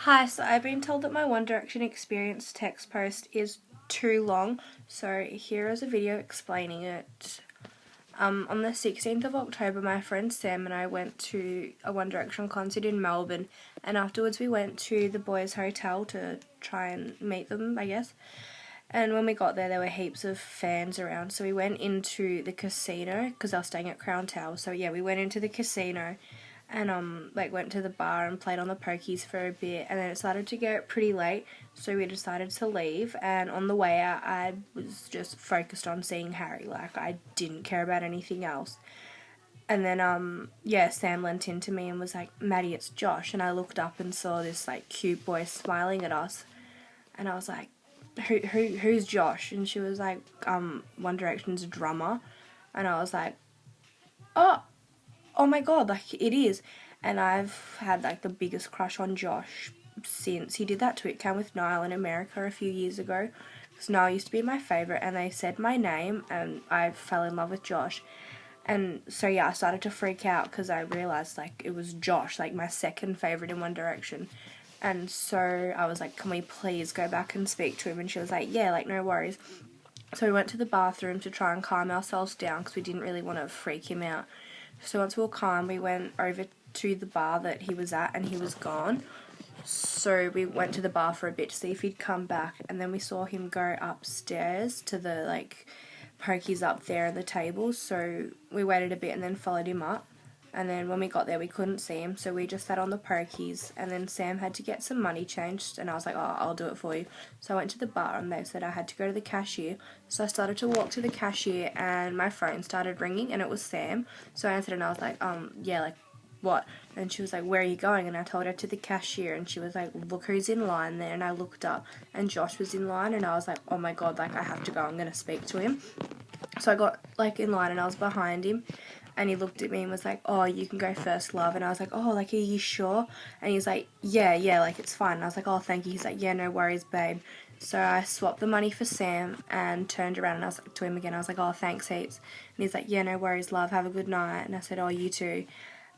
Hi, so I've been told that my One Direction experience text post is too long, so here is a video explaining it. On the 16th of October, my friend Sam and I went to a One Direction concert in Melbourne, and afterwards we went to the boys' hotel to try and meet them, I guess. And when we got there were heaps of fans around, so we went into the casino, because I was staying at Crown Tower, so yeah, we went into the casino and went to the bar and played on the pokies for a bit, and then it started to get pretty late, so we decided to leave. And on the way out I was just focused on seeing Harry, like I didn't care about anything else. And then Sam leant into me and was like, "Maddie, it's Josh." And I looked up and saw this like cute boy smiling at us, and I was like, who's Josh? And she was like, One Direction's drummer. And I was like, oh my god, like it is. And I've had like the biggest crush on Josh since he did that tweet cam with Niall in America a few years ago, because Niall used to be my favourite, and they said my name and I fell in love with Josh. And so yeah, I started to freak out because I realised like it was Josh, like my second favourite in One Direction. And so I was like, "Can we please go back and speak to him?" And she was like, "Yeah, like no worries." So we went to the bathroom to try and calm ourselves down because we didn't really want to freak him out. So once we were calm, we went over to the bar that he was at, and he was gone. So we went to the bar for a bit to see if he'd come back, and then we saw him go upstairs to the like pokies up there and the tables. So we waited a bit and then followed him up. And then when we got there we couldn't see him, so we just sat on the pokies, and then Sam had to get some money changed, and I was like, "Oh, I'll do it for you." So I went to the bar and they said I had to go to the cashier. So I started to walk to the cashier and my phone started ringing and it was Sam. So I answered and I was like, yeah, like what? And she was like, "Where are you going?" And I told her to the cashier, and she was like, "Look who's in line there." And I looked up and Josh was in line, and I was like, "Oh my god, like I have to go, I'm going to speak to him." So I got like in line and I was behind him, and he looked at me and was like, "Oh, you can go first, love." And I was like, "Oh, like are you sure?" And he's like, yeah, like it's fine. And I was like, "Oh, thank you." He's like, "Yeah, no worries, babe." So I swapped the money for Sam and turned around and I was like, to him again, I was like, "Oh, thanks heaps." And he's like, "Yeah, no worries, love, have a good night." And I said, "Oh, you too."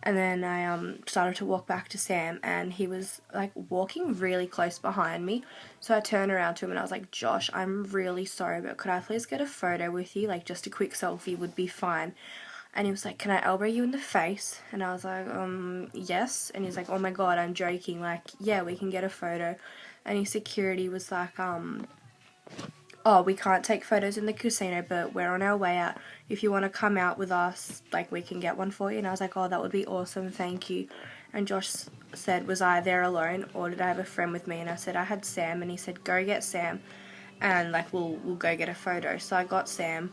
And then I started to walk back to Sam, and he was like walking really close behind me. So I turned around to him and I was like, "Josh, I'm really sorry, but could I please get a photo with you? Like just a quick selfie would be fine." And he was like, "Can I elbow you in the face?" And I was like, yes. And he's like, "Oh my god, I'm joking. Like, yeah, we can get a photo." And his security was like, "Oh, we can't take photos in the casino, but we're on our way out. If you want to come out with us, like, we can get one for you." And I was like, "Oh, that would be awesome, thank you." And Josh said, "Was I there alone, or did I have a friend with me?" And I said, "I had Sam." And he said, "Go get Sam, and, like, we'll go get a photo." So I got Sam.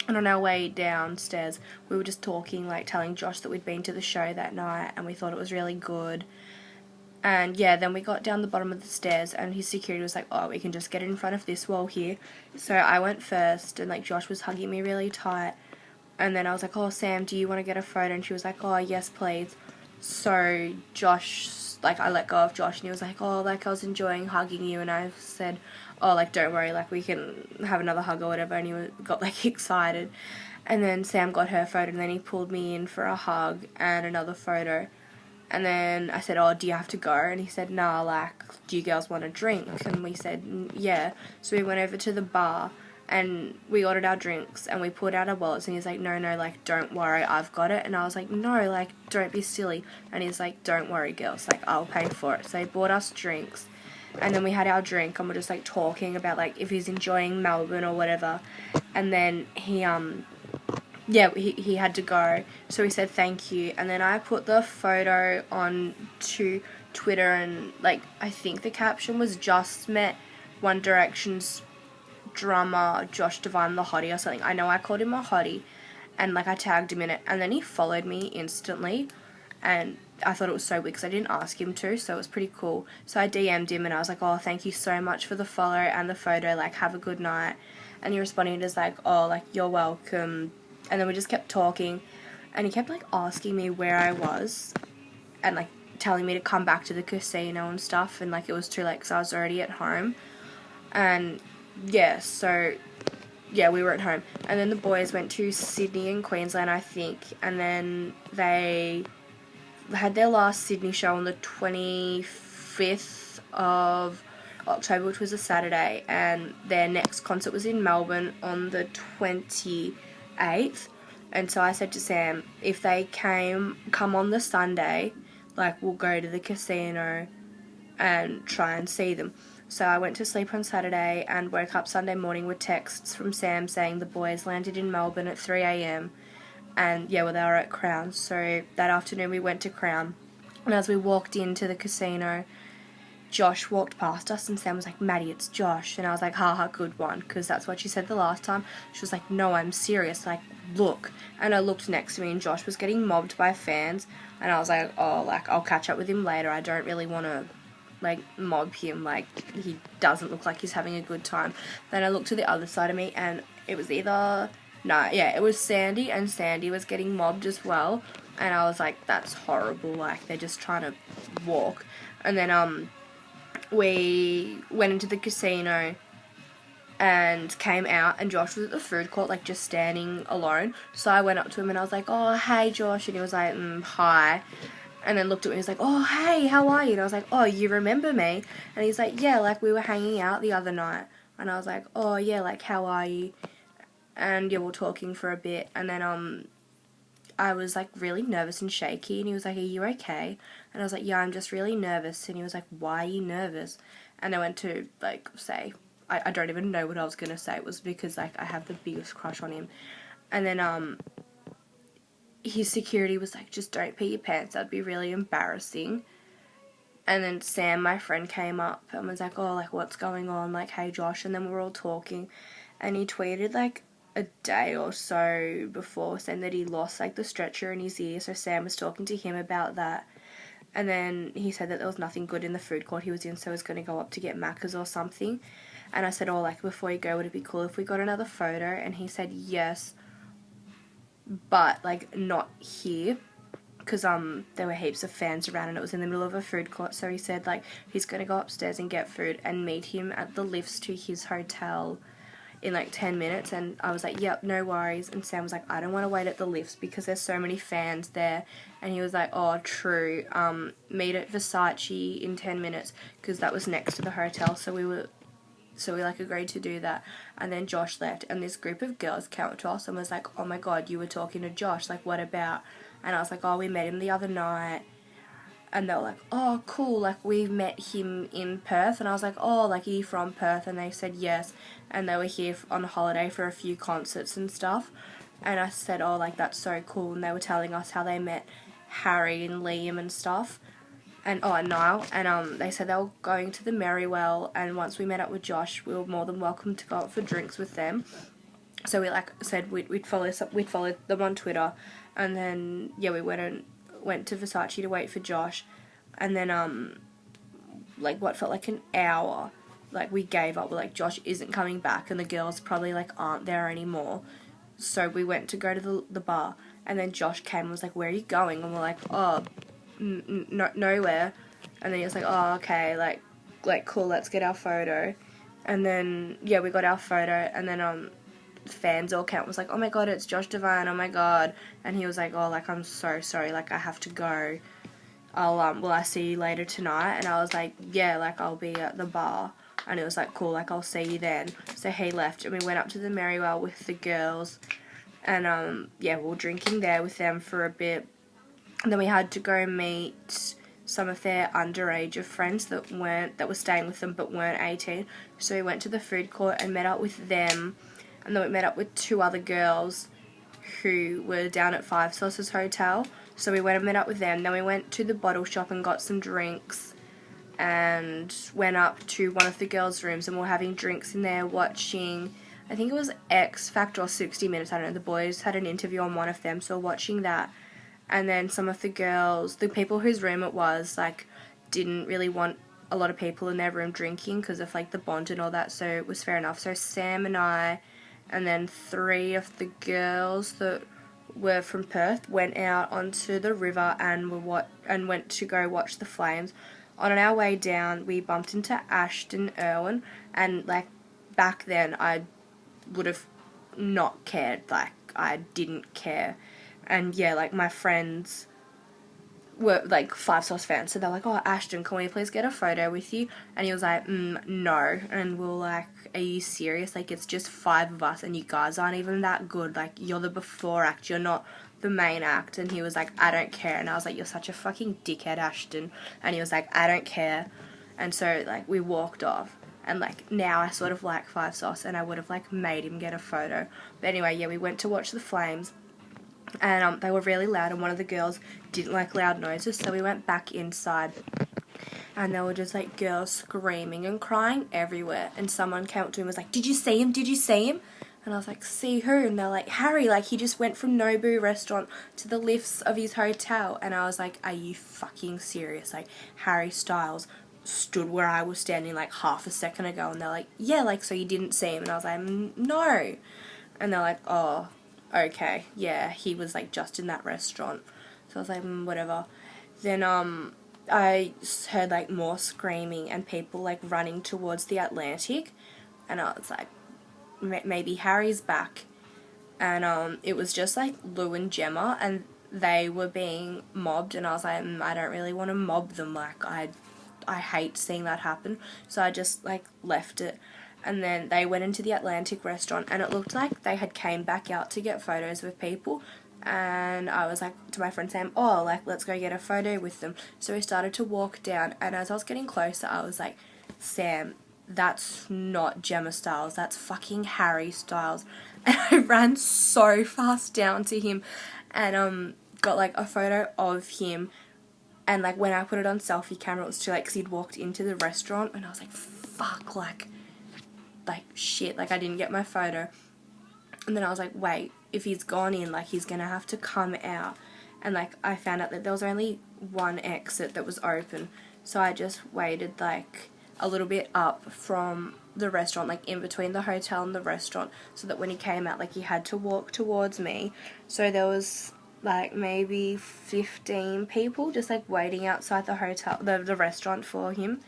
And on our way downstairs, we were just talking, like, telling Josh that we'd been to the show that night, and we thought it was really good. And yeah, then we got down the bottom of the stairs and his security was like, "Oh, we can just get in front of this wall here." So I went first, and like Josh was hugging me really tight. And then I was like, "Oh, Sam, do you want to get a photo?" And she was like, "Oh, yes, please." So Josh, like I let go of Josh and he was like, "Oh, like I was enjoying hugging you." And I said, "Oh, like don't worry, like we can have another hug or whatever." And he got like excited. And then Sam got her photo, and then he pulled me in for a hug and another photo. And then I said, "Oh, do you have to go?" And he said, "Nah, like, do you girls want a drink?" And we said, "Yeah." So we went over to the bar and we ordered our drinks and we pulled out our wallets, and he's like, "No, like, don't worry, I've got it." And I was like, "No, like, don't be silly." And he's like, "Don't worry, girls, like, I'll pay for it." So he bought us drinks, and then we had our drink and we're just like talking about like if he's enjoying Melbourne or whatever. And then he had to go, so he said thank you. And then I put the photo on to Twitter, and like I think the caption was "Just met One Direction's drummer Josh Devine the hottie" or something. I know I called him a hottie, and like I tagged him in it, and then he followed me instantly, and I thought it was so weird because I didn't ask him to, so it was pretty cool. So I DM'd him and I was like, "Oh, thank you so much for the follow and the photo, like have a good night." And he responded as like, "Oh, like you're welcome." And then we just kept talking, and he kept like asking me where I was and like telling me to come back to the casino and stuff, and like it was too late because I was already at home. And yeah, so yeah, we were at home, and then the boys went to Sydney and Queensland, I think, and then they had their last Sydney show on the 25th 5th of October, which was a Saturday, and their next concert was in Melbourne on the 28th. And so I said to Sam, if they come on the Sunday, like, we'll go to the casino and try and see them. So I went to sleep on Saturday and woke up Sunday morning with texts from Sam saying the boys landed in Melbourne at 3 a.m. And yeah, well, they were at Crown. So that afternoon we went to Crown. And as we walked into the casino, Josh walked past us and Sam was like, Maddie, it's Josh. And I was like, haha, good one, because that's what she said the last time. She was like, no, I'm serious, like, look. And I looked next to me and Josh was getting mobbed by fans. And I was like, oh, like, I'll catch up with him later. I don't really want to, like, mob him. Like, he doesn't look like he's having a good time. Then I looked to the other side of me and it was either... No, yeah, it was Sandy, and Sandy was getting mobbed as well. And I was like, that's horrible, like, they're just trying to walk. And then, we went into the casino and came out, and Josh was at the food court, like, just standing alone. So I went up to him and I was like, oh, hey, Josh. And he was like, hi. And then looked at me and he was like, oh, hey, how are you? And I was like, oh, you remember me? And he's like, yeah, like, we were hanging out the other night. And I was like, oh, yeah, like, how are you? And yeah, we were talking for a bit, and then I was like really nervous and shaky, and he was like, are you okay? And I was like, yeah, I'm just really nervous. And he was like, why are you nervous? And I went to like say, I don't even know what I was gonna say. It was because like I have the biggest crush on him. And then his security was like, just don't pee your pants, that'd be really embarrassing. And then Sam, my friend, came up and was like, oh, like, what's going on? Like, hey, Josh. And then we were all talking, and he tweeted like a day or so before saying that he lost like the stretcher in his ear, so Sam was talking to him about that. And then he said that there was nothing good in the food court he was in, so he was going to go up to get Macca's or something. And I said, oh, like, before you go, would it be cool if we got another photo? And he said yes, but like not here, because there were heaps of fans around and it was in the middle of a food court. So he said like he's going to go upstairs and get food and meet him at the lifts to his hotel in like 10 minutes. And I was like, yep, no worries. And Sam was like, I don't want to wait at the lifts because there's so many fans there. And he was like, oh, true, meet at Versace in 10 minutes, because that was next to the hotel. So we like agreed to do that. And then Josh left, and this group of girls came up to us and was like, oh my god, you were talking to Josh, like, what about? And I was like, oh, we met him the other night. And they were like, oh, cool, like, we met him in Perth. And I was like, oh, like, are you from Perth? And they said yes. And they were here on holiday for a few concerts and stuff. And I said, oh, like, that's so cool. And they were telling us how they met Harry and Liam and stuff. And, oh, and Niall. And they said they were going to the Merrywell. And once we met up with Josh, we were more than welcome to go out for drinks with them. So we, like, said we'd follow them on Twitter. And then, yeah, we went to Versace to wait for Josh. And then, like, what felt like an hour, like, we gave up. We're like, Josh isn't coming back, and the girls probably, like, aren't there anymore. So we went to go to the bar, and then Josh came and was like, where are you going? And we're like, oh, nowhere. And then he was like, oh, okay, like, cool, let's get our photo. And then, yeah, we got our photo, and then, fans all came and was like, oh my god, it's Josh Devine, oh my god. And he was like, oh, like, I'm so sorry, like, I have to go. Will I see you later tonight? And I was like, yeah, like, I'll be at the bar. And it was like, cool, like, I'll see you then. So he left, and we went up to the Merrywell with the girls. And, yeah, we were drinking there with them for a bit. And then we had to go meet some of their underage of friends that were staying with them but weren't 18. So we went to the food court and met up with them. And then we met up with 2 other girls who were down at Five Sauces Hotel. So we went and met up with them. Then we went to the bottle shop and got some drinks. And went up to one of the girls' rooms and we're having drinks in there watching, I think it was X Factor or 60 Minutes, I don't know. The boys had an interview on one of them, so watching that. And then some of the girls, the people whose room it was, like, didn't really want a lot of people in their room drinking because of, like, the bond and all that, so it was fair enough. So Sam and I, and then 3 of the girls that were from Perth went out onto the river and went to go watch the flames. On our way down, we bumped into Ashton, Irwin, and, like, back then I would have not cared. Like, I didn't care. And, yeah, like, my friends were like Five Sauce fans, so they're like, oh, Ashton, can we please get a photo with you? And he was like, no. And we're like, are you serious? Like, it's just 5 of us and you guys aren't even that good. Like, you're the before act, you're not the main act. And he was like, I don't care. And I was like, you're such a fucking dickhead, Ashton. And he was like, I don't care. And so like we walked off. And like now I sort of like Five Sauce, and I would have like made him get a photo. But anyway, yeah, we went to watch the Flames, and they were really loud, and one of the girls didn't like loud noises, so we went back inside, and there were just like girls screaming and crying everywhere. And someone came up to him and was like, did you see him? Did you see him? And I was like, see who? And they're like, Harry, like he just went from Nobu restaurant to the lifts of his hotel. And I was like, are you fucking serious? Like, Harry Styles stood where I was standing like half a second ago. And they're like, yeah, like, so you didn't see him? And I was like, no. And they're like, oh, okay, yeah, he was like just in that restaurant. So I was like, whatever. Then I heard like more screaming and people like running towards the Atlantic, and I was like, maybe Harry's back. And it was just like Lou and Gemma, and they were being mobbed, and I was like, I don't really want to mob them. Like, I hate seeing that happen. So I just like left it. And then they went into the Atlantic restaurant, and it looked like they had came back out to get photos with people. And I was like to my friend Sam, oh, like, let's go get a photo with them. So we started to walk down, and as I was getting closer, I was like, Sam, that's not Gemma Styles, that's fucking Harry Styles. And I ran so fast down to him and got like a photo of him. And like when I put it on selfie camera, it was too late because he'd walked into the restaurant, and I was like, fuck, like shit, like I didn't get my photo. And then I was like, wait, if he's gone in, like he's gonna have to come out. And like I found out that there was only one exit that was open, so I just waited like a little bit up from the restaurant, like in between the hotel and the restaurant, so that when he came out, like he had to walk towards me. So there was like maybe 15 people just like waiting outside the hotel, the restaurant for him.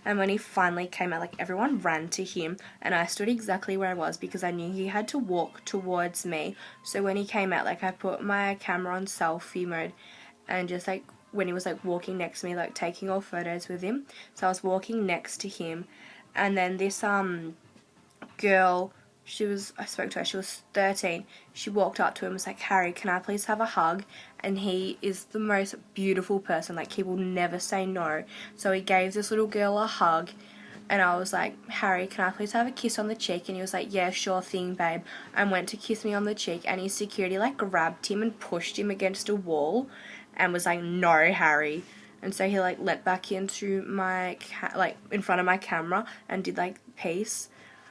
And when he finally came out, like everyone ran to him, and I stood exactly where I was because I knew he had to walk towards me. So when he came out, like I put my camera on selfie mode, and just like when he was like walking next to me, like taking all photos with him. So I was walking next to him, and then this girl, I spoke to her, she was 13. She walked up to him and was like, Harry, can I please have a hug? And he is the most beautiful person, like he will never say no. So he gave this little girl a hug, and I was like, Harry, can I please have a kiss on the cheek? And he was like, yeah, sure thing, babe. And went to kiss me on the cheek, and his security like grabbed him and pushed him against a wall and was like, no, Harry. And so he like leapt back into my like in front of my camera and did like peace.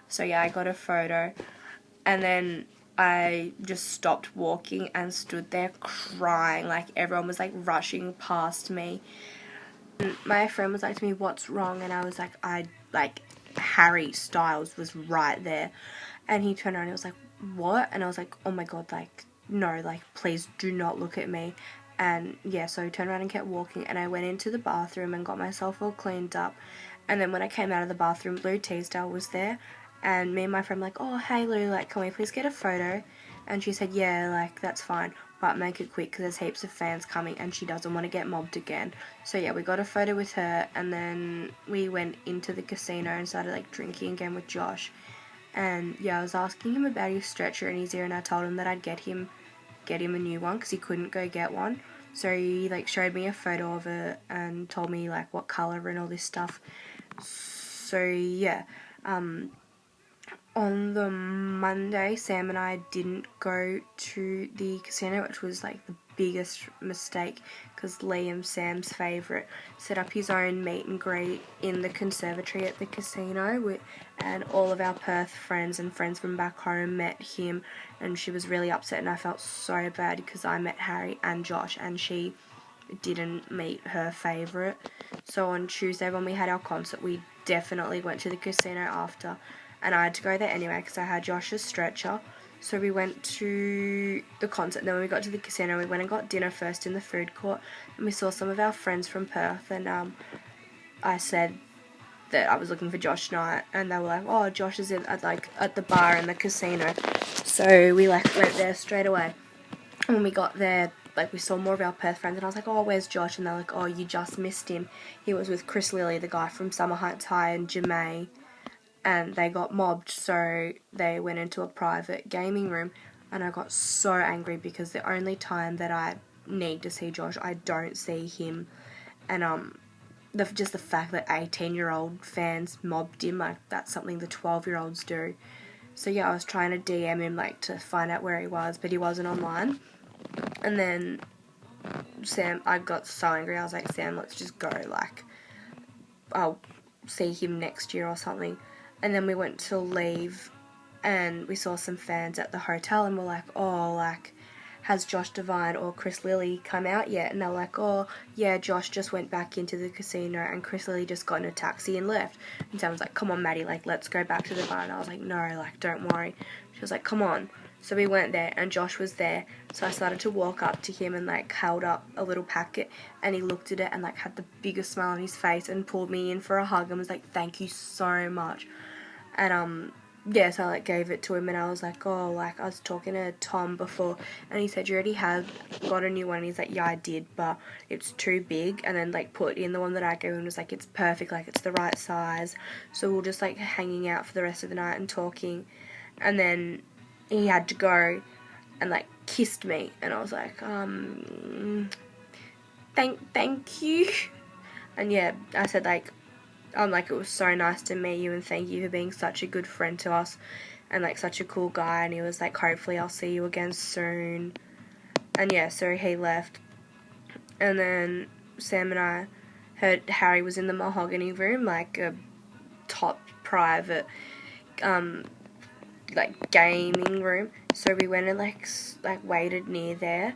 So yeah, I got a photo, and then I just stopped walking and stood there crying. Like everyone was like rushing past me. And my friend was like to me, what's wrong? And I was like, Harry Styles was right there. And he turned around and he was like, what? And I was like, oh my god, like no, like please do not look at me. And yeah, so he turned around and kept walking, and I went into the bathroom and got myself all cleaned up. And then when I came out of the bathroom, Lou Teasdale was there. And me and my friend were like, oh, hey Lou, like, can we please get a photo? And she said, yeah, like, that's fine, but make it quick because there's heaps of fans coming and she doesn't want to get mobbed again. So yeah, we got a photo with her, and then we went into the casino and started, like, drinking again with Josh. And yeah, I was asking him about his stretcher in his ear, and I told him that I'd get him a new one because he couldn't go get one. So he, like, showed me a photo of it and told me, like, what colour and all this stuff. So yeah, on the Monday, Sam and I didn't go to the casino, which was like the biggest mistake because Liam, Sam's favourite, set up his own meet and greet in the conservatory at the casino, and all of our Perth friends and friends from back home met him, and she was really upset, and I felt so bad because I met Harry and Josh and she didn't meet her favourite. So on Tuesday when we had our concert, we definitely went to the casino after. And I had to go there anyway because I had Josh's stretcher. So we went to the concert, and then when we got to the casino, we went and got dinner first in the food court, and we saw some of our friends from Perth, and I said that I was looking for Josh Knight, and they were like, oh, Josh is at the bar in the casino. So we like went there straight away. And when we got there, like, we saw more of our Perth friends, and I was like, oh, where's Josh? And they're like, oh, you just missed him. He was with Chris Lilly, the guy from Summer Heights High, and Jemay, and they got mobbed, so they went into a private gaming room, and I got so angry because the only time that I need to see Josh, I don't see him, and just the fact that 18-year-old fans mobbed him, like, that's something the 12-year-olds do. So yeah, I was trying to DM him, like, to find out where he was, but he wasn't online. And then Sam, I got so angry, I was like, Sam, let's just go, like, I'll see him next year or something. And then we went to leave, and we saw some fans at the hotel, and we're like, oh, like, has Josh Devine or Chris Lilly come out yet? And they're like, oh, yeah, Josh just went back into the casino, and Chris Lilly just got in a taxi and left. And Sam was like, come on, Maddie, like, let's go back to the bar. And I was like, no, like, don't worry. She was like, come on. So we went there, and Josh was there. So I started to walk up to him and, like, held up a little packet, and he looked at it and, like, had the biggest smile on his face and pulled me in for a hug and was like, thank you so much. And yeah, so I, like, gave it to him, and I was like, oh, like, I was talking to Tom before, and he said, you already have got a new one. And he's like, yeah, I did, but it's too big. And then, like, put in the one that I gave him, was like, it's perfect, like, it's the right size. So we were just, like, hanging out for the rest of the night and talking, and then he had to go and, like, kissed me, and I was like, thank you. And yeah, I said, like, it was so nice to meet you, and thank you for being such a good friend to us, and, like, such a cool guy. And he was like, hopefully I'll see you again soon. And yeah, so he left, and then Sam and I heard Harry was in the mahogany room, like a top private like gaming room. So we went and like waited near there,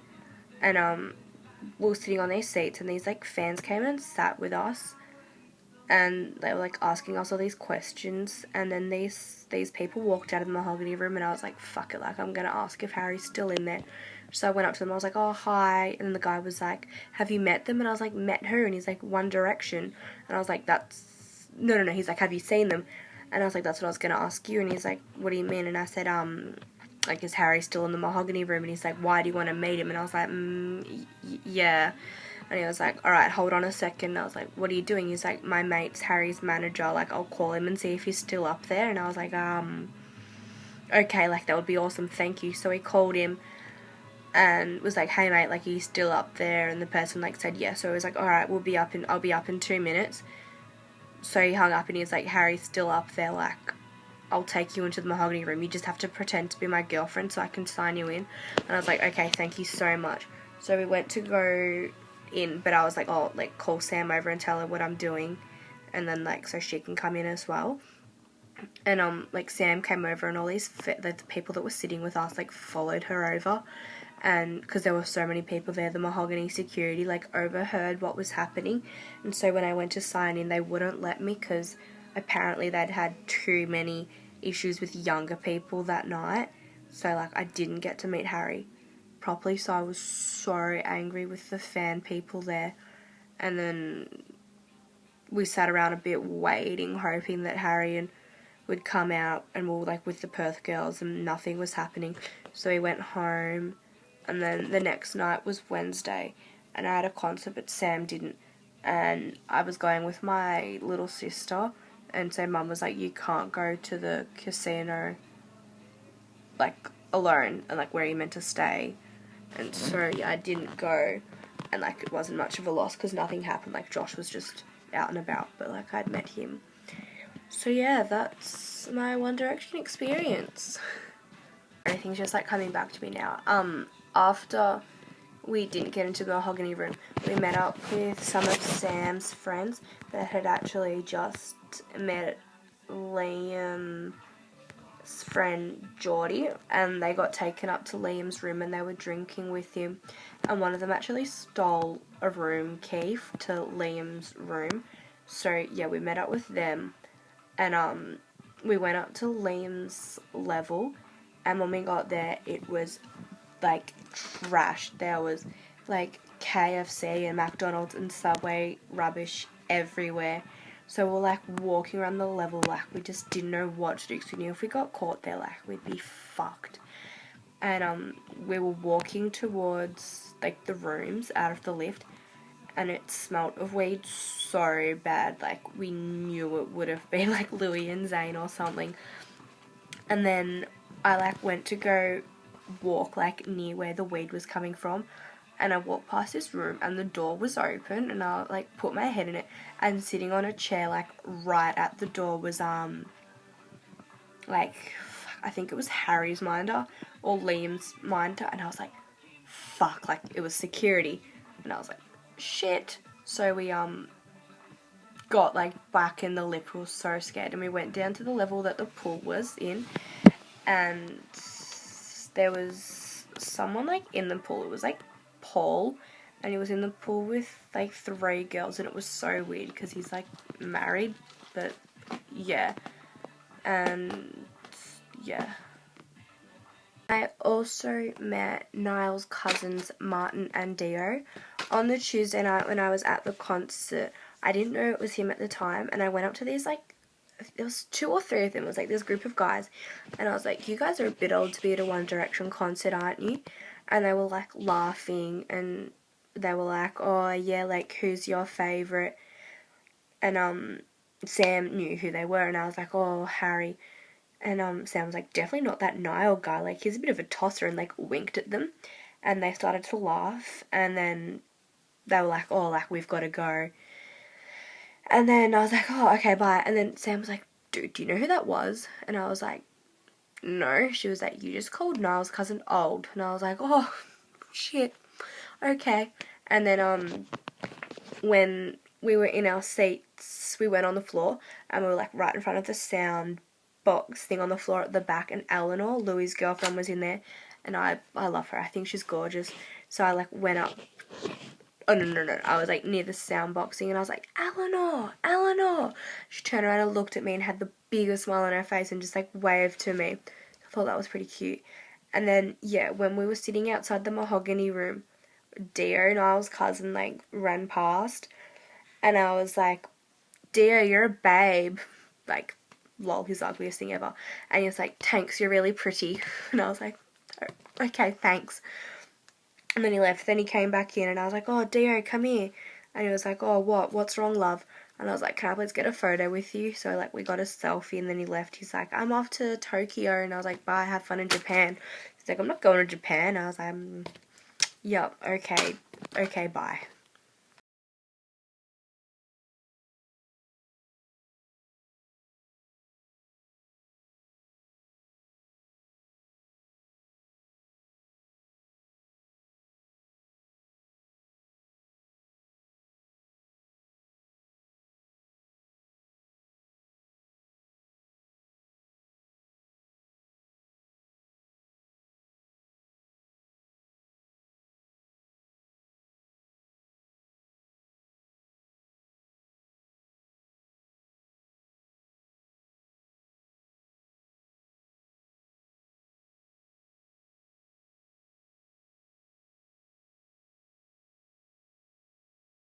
and we were sitting on these seats, and these, like, fans came and sat with us, and they were, like, asking us all these questions. And then these people walked out of the mahogany room, and I was like, fuck it, like, I'm gonna ask if Harry's still in there. So I went up to them, I was like, oh, hi. And then the guy was like, have you met them? And I was like, met who? And he's like, One Direction. And I was like, that's no. He's like, have you seen them? And I was like, that's what I was gonna ask you. And he's like, what do you mean? And I said, like, is Harry still in the mahogany room? And he's like, why do you want to meet him? And I was like, yeah. And he was like, alright, hold on a second. And I was like, what are you doing? He's like, my mate's Harry's manager, like, I'll call him and see if he's still up there. And I was like, okay, like, that would be awesome, thank you. So he called him and was like, hey mate, like, he's still up there. And the person, like, said yes. So he was like, alright, I'll be up in 2 minutes. So he hung up, and he was like, Harry's still up there, like, I'll take you into the mahogany room. You just have to pretend to be my girlfriend so I can sign you in. And I was like, okay, thank you so much. So we went to go in, but I was like, oh, like, call Sam over and tell her what I'm doing, and then, like, so she can come in as well. And like, Sam came over, and all these the people that were sitting with us, like, followed her over, and because there were so many people there, the mahogany security, like, overheard what was happening. And so when I went to sign in, they wouldn't let me because apparently they'd had too many issues with younger people that night. So, like, I didn't get to meet Harry properly, so I was so angry with the fan people there. And then we sat around a bit waiting, hoping that Harry would come out, and we were, like, with the Perth girls, and nothing was happening. So we went home, and then the next night was Wednesday, and I had a concert, but Sam didn't. And I was going with my little sister, and so Mum was like, you can't go to the casino, like, alone, and, like, where you meant to stay. And so, yeah, I didn't go, and, like, it wasn't much of a loss because nothing happened. Like, Josh was just out and about, but, like, I'd met him. So yeah, that's my One Direction experience. Everything's just, like, coming back to me now. After we didn't get into the mahogany room, we met up with some of Sam's friends that had actually just met Liam's friend Geordie, and they got taken up to Liam's room, and they were drinking with him, and one of them actually stole a room key to Liam's room. So yeah, we met up with them, and we went up to Liam's level, and when we got there, it was, like, trash. There was, like, KFC and McDonald's and Subway rubbish everywhere. So we're, like, walking around the level, like, we just didn't know what to do, because we knew if we got caught there, like, we'd be fucked. And we were walking towards like the rooms out of the lift, and it smelled of weed so bad. Like, we knew it would have been like Louis and Zane or something. And then I like went to go walk like near where the weed was coming from, and I walked past this room and the door was open, and I like put my head in it, and sitting on a chair like right at the door was like, I think it was Harry's minder or Liam's minder, and I was like, fuck, like it was security, and I was like, shit. So we got like back in the lift. We were so scared, and we went down to the level that the pool was in, and there was someone like in the pool. It was like Paul, and he was in the pool with like 3 girls, and it was so weird because he's like married, but yeah. And yeah, I also met Niall's cousins Martin and Dio on the Tuesday night when I was at the concert. I didn't know it was him at the time, and I went up to these like, there was 2 or 3 of them. It was like this group of guys, and I was like, you guys are a bit old to be at a One Direction concert, aren't you? And they were like laughing, and they were like, oh yeah, like who's your favourite? And Sam knew who they were, and I was like, oh, Harry. And Sam was like, definitely not that Niall guy, like he's a bit of a tosser, and like winked at them, and they started to laugh, and then they were like, oh, like we've got to go. And then I was like, oh, okay, bye. And then Sam was like, dude, do you know who that was? And I was like, no. She was like, you just called Niall's cousin old. And I was like, oh, shit, okay. And then when we were in our seats, we went on the floor, and we were like right in front of the sound box thing on the floor at the back, and Eleanor, Louis' girlfriend, was in there, and I love her. I think she's gorgeous. So I like went up. Oh no! I was like near the sound boxing, and I was like, Eleanor. She turned around and looked at me and had the biggest smile on her face and just like waved to me. I thought that was pretty cute. And then yeah, when we were sitting outside the mahogany room, Dio, Niall's cousin, like ran past, and I was like, Dio, you're a babe. Like, lol, his ugliest thing ever. And he was like, thanks, you're really pretty. And I was like, oh, okay, thanks. And then he left. Then he came back in, and I was like, oh, Dio, come here. And he was like, oh, what? What's wrong, love? And I was like, can I please get a photo with you? So, like, we got a selfie, and then he left. He's like, I'm off to Tokyo. And I was like, bye, have fun in Japan. He's like, I'm not going to Japan. I was like, yep, okay, bye.